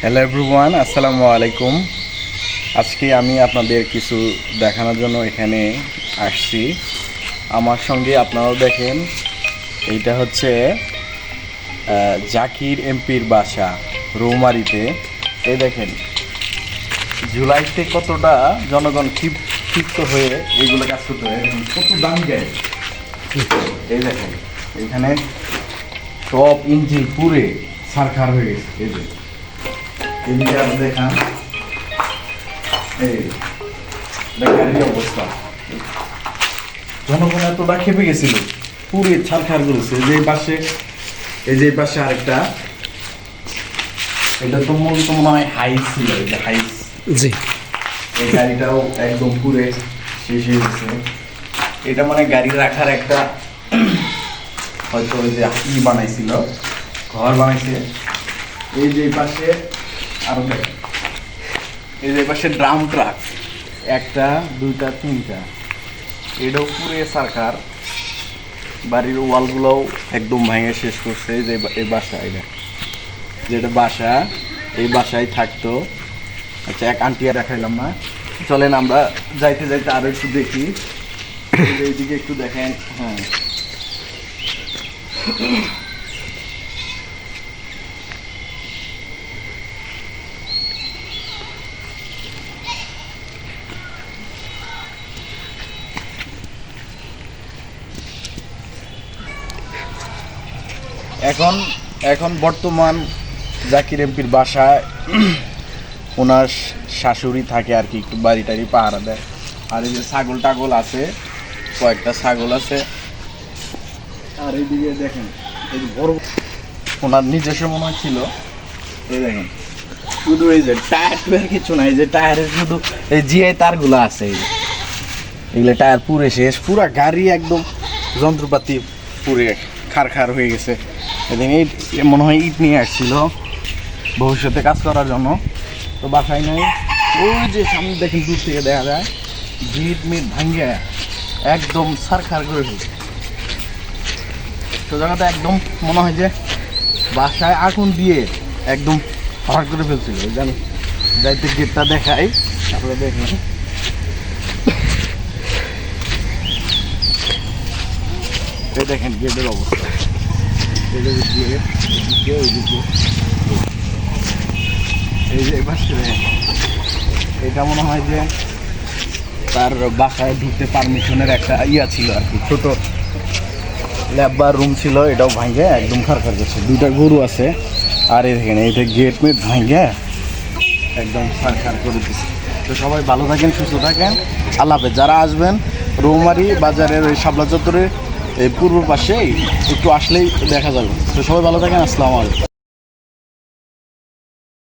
Hello everyone, আসসালামু আলাইকুম। আজকে আমি আপনাদের কিছু দেখানোর জন্য এখানে আসছি। আমার সঙ্গে আপনারাও দেখেন, এইটা হচ্ছে জাকির এমপির বাসা রৌমারীতে। এই দেখেন জুলাইতে কতটা জনগণ ক্ষিপ্ত হয়ে এইগুলো কাজ করতে হয়। কত দামি গাড়ি, এই দেখেন এখানে টপ ইঞ্জিন পুরে সারখার হয়ে গেছে। এই যে এদিকে আপনি দেখান, এই গাড়ির অবস্থা, জনগণ এতটা খেপে গেছিল, পুরে ছারখার করেছে। এই যে পাশে আরেকটা, এটা তো মূলত মনে হয় হাইস ছিল, এটা হাইস। জি, এই গাড়িটাও একদম পুরে শেষ হয়ে গেছে। এটা মানে গাড়ি রাখার একটা হয়তো ওই যে বানাইছিল, ঘর বানাইছে। এই যে পাশে আরো দেখেন, এই যে পাশে ড্রাম ট্রাক, একটা দুইটা তিনটা, এটাও পুরে সরকার। বাড়ির ওয়ালগুলোও একদম ভেঙে শেষ করছে। যে এই বাসা, এটা যেটা বাসা, এই বাসায় থাকতো। আচ্ছা, এক আন্টি আর দেখাইলাম না, চলেন আমরা যাইতে যাইতে আরো একটু দেখি। এইদিকে একটু দেখেন। হ্যাঁ, এখন এখন বর্তমান জাকির এমপির বাসায় ওনার শাশুড়ি থাকে আর কি, একটু বাড়ি টাড়ি পাহারা দেয়। আর এই যে ছাগল টাগল আছে, কয়েকটা ছাগল আছে। আর এইদিকে দেখেন, এই যে বড় ওনার নিজস্ব মনে হয় ছিল। এই দেখেন শুধু এই যে টায়ার টুয়ার কিছু নাই, যে টায়ারের শুধু এই জিআই তারগুলো আছে। এই এগুলো টায়ার পুরে শেষ, পুরা গাড়ি একদম যন্ত্রপাতি পুরে খার হয়ে গেছে। এদিন ইট মনে হয় ইট নিয়ে আসছিল ভবিষ্যতে কাজ করার জন্য, তো বাসায় নাই। ওই যে সামনে দেখেন, দূর থেকে দেখা যায় জিট মিট ভাঙ্গে একদম সারখার করে ফেলছে। তো জায়গাটা একদম মনে হয় যে বাসায় আগুন দিয়ে একদম হট করে ফেলছিল। জানি যাইতে গেটটা দেখাই, তারপরে দেখেন এই দেখেন গেটের অবস্থা। এই যে পাশে এটা মনে হয় যে তার বাসায় ঢুকতে পারমিশনের একটা ছিল আর কি, ছোট ল্যাব বা রুম ছিল, এটাও ভাঙে একদম খার করছে। দুইটা গরু আছে, আর এই দেখেন এই গেট মেট ভাঙে একদম খার করে দিচ্ছে। তো সবাই ভালো থাকেন, সুস্থ থাকেন, আল্লাহ হাফেজ। যারা আসবেন রৌমারী বাজারের ওই শাপলা চত্বরে এই পূর্ব পাশেই একটু আসলেই দেখা যাবে। তো সবাই ভালো থাকেন, আসসালামু আলাইকুম।